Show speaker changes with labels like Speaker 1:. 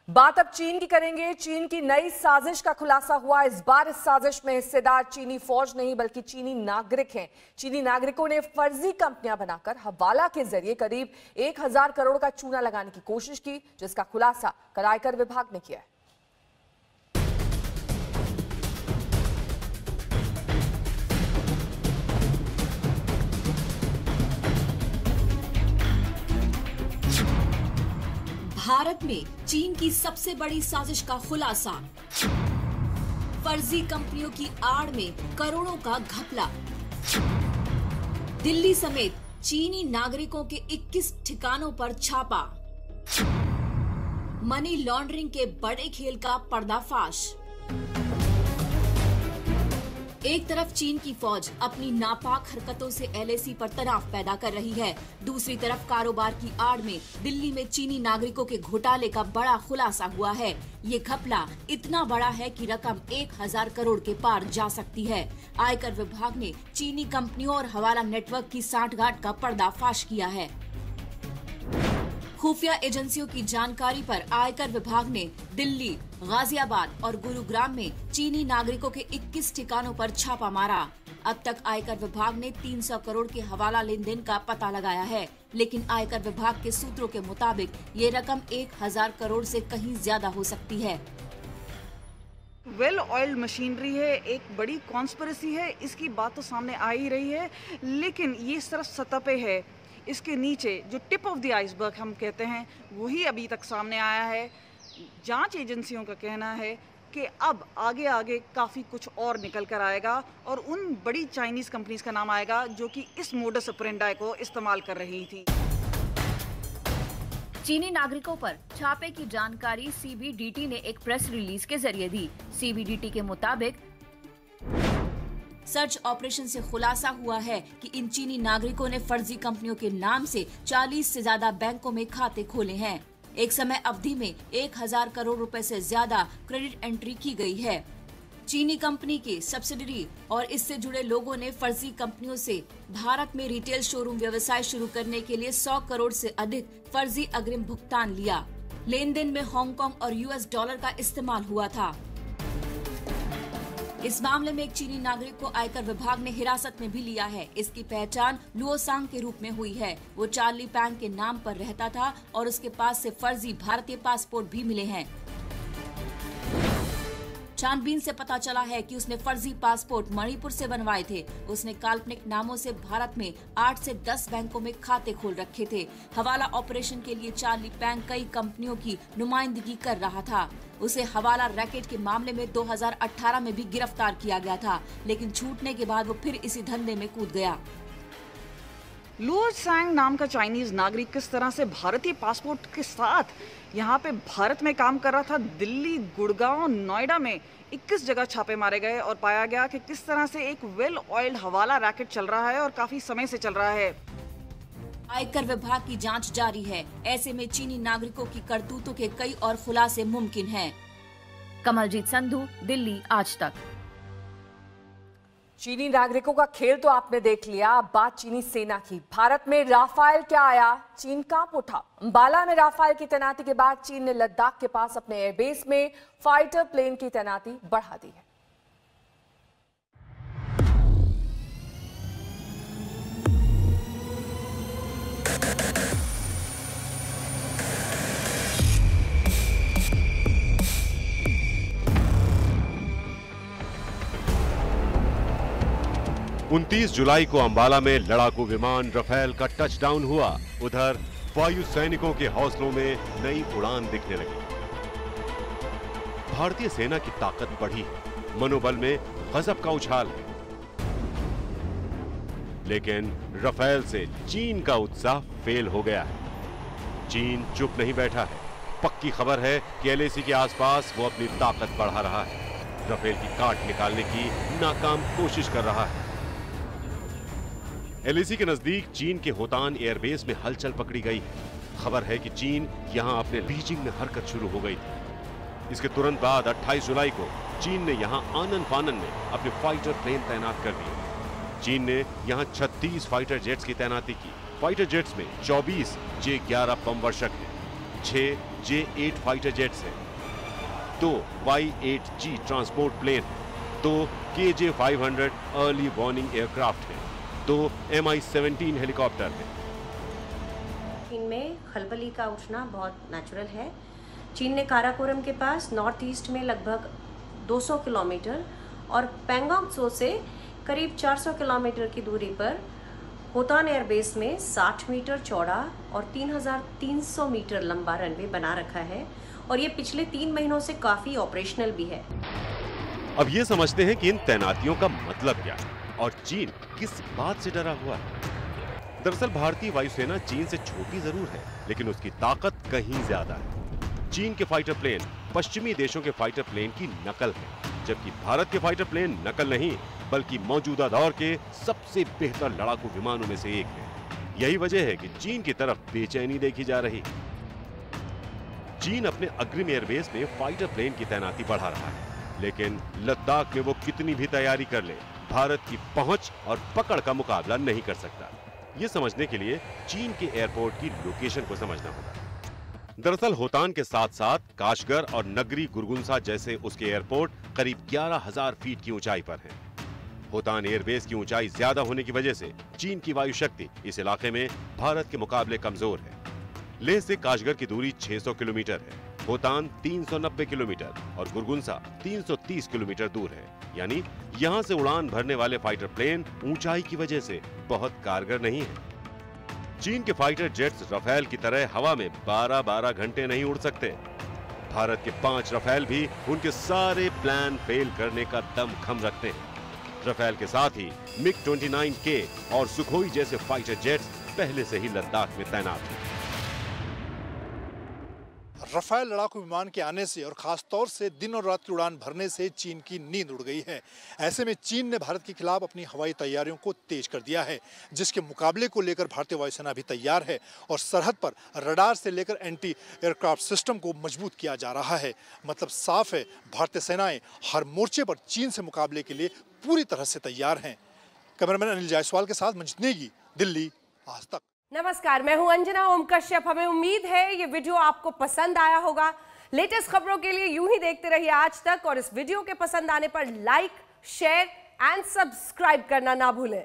Speaker 1: बात अब चीन की करेंगे। चीन की नई साजिश का खुलासा हुआ। इस बार इस साजिश में हिस्सेदार चीनी फौज नहीं बल्कि चीनी नागरिक हैं। चीनी नागरिकों ने फर्जी कंपनियां बनाकर हवाला के जरिए करीब 1000 करोड़ का चूना लगाने की कोशिश की, जिसका खुलासा कल आयकर विभाग ने किया है।
Speaker 2: भारत में चीन की सबसे बड़ी साजिश का खुलासा। फर्जी कंपनियों की आड़ में करोड़ों का घपला। दिल्ली समेत चीनी नागरिकों के 21 ठिकानों पर छापा। मनी लॉन्ड्रिंग के बड़े खेल का पर्दाफाश। एक तरफ चीन की फौज अपनी नापाक हरकतों से एलएसी पर तनाव पैदा कर रही है, दूसरी तरफ कारोबार की आड़ में दिल्ली में चीनी नागरिकों के घोटाले का बड़ा खुलासा हुआ है। ये घपला इतना बड़ा है कि रकम 1000 करोड़ के पार जा सकती है। आयकर विभाग ने चीनी कंपनियों और हवाला नेटवर्क की सांठगांठ का पर्दाफाश किया है। खुफिया एजेंसियों की जानकारी पर आयकर विभाग ने दिल्ली, गाजियाबाद और गुरुग्राम में चीनी नागरिकों के 21 ठिकानों पर छापा मारा। अब तक आयकर विभाग ने 300 करोड़ के हवाला लेन देन का पता लगाया है, लेकिन आयकर विभाग के सूत्रों के मुताबिक ये रकम 1000 करोड़ से कहीं ज्यादा हो सकती है।
Speaker 3: वेल ऑयल्ड मशीनरी है, एक बड़ी कॉन्स्पिरेसी है, इसकी बात तो सामने आ ही रही है, लेकिन ये सिर्फ सतह पे है। इसके नीचे जो टिप ऑफ द आइसबर्ग हम कहते हैं, वही अभी तक सामने आया है। जांच एजेंसियों का कहना है कि अब आगे आगे काफ़ी कुछ और निकल कर आएगा और उन बड़ी चाइनीज़ कंपनीज का नाम आएगा जो कि इस मोडस ऑपरेंडी को इस्तेमाल कर रही थी।
Speaker 2: चीनी नागरिकों पर छापे की जानकारी सीबीडीटी ने एक प्रेस रिलीज के जरिए दी। सीबीडीटी के मुताबिक सर्च ऑपरेशन से खुलासा हुआ है कि इन चीनी नागरिकों ने फर्जी कंपनियों के नाम से 40 से ज्यादा बैंकों में खाते खोले हैं। एक समय अवधि में 1000 करोड़ रुपए से ज्यादा क्रेडिट एंट्री की गई है। चीनी कंपनी के सब्सिडरी और इससे जुड़े लोगों ने फर्जी कंपनियों से भारत में रिटेल शोरूम व्यवसाय शुरू करने के लिए 100 करोड़ से अधिक फर्जी अग्रिम भुगतान लिया। लेन देन में हांगकांग और यूएस डॉलर का इस्तेमाल हुआ था। इस मामले में एक चीनी नागरिक को आयकर विभाग ने हिरासत में भी लिया है। इसकी पहचान लुओसांग के रूप में हुई है। वो चार्ली पैंग के नाम पर रहता था और उसके पास से फर्जी भारतीय पासपोर्ट भी मिले हैं। छानबीन से पता चला है कि उसने फर्जी पासपोर्ट मणिपुर से बनवाए थे। उसने काल्पनिक नामों से भारत में 8 से 10 बैंकों में खाते खोल रखे थे। हवाला ऑपरेशन के लिए चार्ली पैंग कई कंपनियों की नुमाइंदगी कर रहा था। उसे हवाला रैकेट के मामले में 2018 में भी गिरफ्तार किया गया था, लेकिन छूटने के बाद वो फिर इसी धंधे में कूद गया।
Speaker 3: लुओसांग नाम का चाइनीज नागरिक किस तरह से भारतीय पासपोर्ट के साथ यहाँ पे भारत में काम कर रहा था। दिल्ली, गुड़गांव, नोएडा में 21 जगह छापे मारे गए और पाया गया कि किस तरह से एक वेल ऑयल्ड हवाला रैकेट चल रहा है और काफी समय से चल रहा है।
Speaker 2: आयकर विभाग की जांच जारी है। ऐसे में चीनी नागरिकों की करतूतों के कई और खुलासे मुमकिन हैं। कमलजीत संधू, दिल्ली आज तक।
Speaker 1: चीनी नागरिकों का खेल तो आपने देख लिया। अब बात चीनी सेना की। भारत में राफेल क्या आया, चीन कांप उठा। अंबाला में राफेल की तैनाती के बाद चीन ने लद्दाख के पास अपने एयरबेस में फाइटर प्लेन की तैनाती बढ़ा दी है।
Speaker 4: 29 जुलाई को अंबाला में लड़ाकू विमान राफेल का टचडाउन हुआ। उधर वायु सैनिकों के हौसलों में नई उड़ान दिखने लगी। भारतीय सेना की ताकत बढ़ी है, मनोबल में गजब का उछाल है। लेकिन राफेल से चीन का उत्साह फेल हो गया है। चीन चुप नहीं बैठा है। पक्की खबर है कि एलएसी के आसपास वो अपनी ताकत बढ़ा रहा है। राफेल की काट निकालने की नाकाम कोशिश कर रहा है। एलएसी के नजदीक चीन के होतान एयरबेस में हलचल पकड़ी गई है। खबर है कि चीन यहां अपने बीजिंग में हरकत शुरू हो गई थी। इसके तुरंत बाद 28 जुलाई को चीन ने यहां आनन फानन में अपने फाइटर प्लेन तैनात कर दिए। चीन ने यहां 36 फाइटर जेट्स की तैनाती की। फाइटर जेट्स में 24 J-11 बम वर्षक हैं, 6 J-8 फाइटर जेट्स हैं, 2 Y-8G ट्रांसपोर्ट प्लेन हैं, 2 KJ-500 अर्ली वार्निंग एयरक्राफ्ट हैं, 2 Mi-17 हेलीकॉप्टर हैं।
Speaker 5: चीन में खलबली का उठना बहुत नेचुरल है। चीन ने काराकोरम के पास नॉर्थ ईस्ट में लगभग 200 किलोमीटर और पैंगोंग त्सो से करीब 400 किलोमीटर की दूरी पर होतान एयरबेस में 60 मीटर चौड़ा और 3,300 मीटर लंबा रनवे बना रखा है और ये पिछले 3 महीनों से काफी ऑपरेशनल भी है।
Speaker 4: अब ये समझते हैं कि इन तैनातियों का मतलब क्या है और चीन किस बात से डरा हुआ है। दरअसल भारतीय वायुसेना चीन से छोटी जरूर है, लेकिन उसकी ताकत कहीं ज्यादा है। चीन के फाइटर प्लेन पश्चिमी देशों के फाइटर प्लेन की नकल है, जबकि भारत के फाइटर प्लेन नकल नहीं बल्कि मौजूदा दौर के सबसे बेहतर लड़ाकू विमानों में से एक है। यही वजह है कि चीन की तरफ बेचैनी देखी जा रही है। चीन अपने अग्रिम एयरबेस में फाइटर प्लेन की तैनाती बढ़ा रहा है, लेकिन लद्दाख में वो कितनी भी तैयारी कर ले, भारत की पहुंच और पकड़ का मुकाबला नहीं कर सकता। ये समझने के लिए चीन के एयरपोर्ट की लोकेशन को समझना होगा। दरअसल होतान के साथ साथ काशगर और नगरी गुरगुंसा जैसे उसके एयरपोर्ट करीब 11,000 फीट की ऊंचाई पर हैं। होतान एयरबेस की ऊंचाई ज्यादा होने की वजह से चीन की वायु शक्ति इस इलाके में भारत के मुकाबले कमजोर है। लेह से काशगर की दूरी 600 किलोमीटर है, होतान 390 किलोमीटर और गुरगुंसा 330 किलोमीटर दूर है। यानी यहाँ से उड़ान भरने वाले फाइटर प्लेन ऊंचाई की वजह से बहुत कारगर नहीं है। चीन के फाइटर जेट्स रफेल की तरह हवा में 12-12 घंटे नहीं उड़ सकते। भारत के 5 रफेल भी उनके सारे प्लान फेल करने का दमखम रखते हैं। रफेल के साथ ही MiG-29K और सुखोई जैसे फाइटर जेट्स पहले से ही लद्दाख में तैनात हैं।
Speaker 6: रफेल लड़ाकू विमान के आने से और खास तौर से दिन और रात की उड़ान भरने से चीन की नींद उड़ गई है। ऐसे में चीन ने भारत के खिलाफ अपनी हवाई तैयारियों को तेज कर दिया है, जिसके मुकाबले को लेकर भारतीय वायुसेना भी तैयार है और सरहद पर रडार से लेकर एंटी एयरक्राफ्ट सिस्टम को मजबूत किया जा रहा है। मतलब साफ है, भारतीय सेनाएं हर मोर्चे पर चीन से मुकाबले के लिए पूरी तरह से तैयार हैं। कैमरामैन अनिल जायसवाल के साथ मंजित नेगी, दिल्ली, आज तक।
Speaker 7: नमस्कार, मैं हूं अंजना ओम कश्यप। हमें उम्मीद है ये वीडियो आपको पसंद आया होगा। लेटेस्ट खबरों के लिए यूं ही देखते रहिए आज तक और इस वीडियो के पसंद आने पर लाइक, शेयर एंड सब्सक्राइब करना ना भूलें।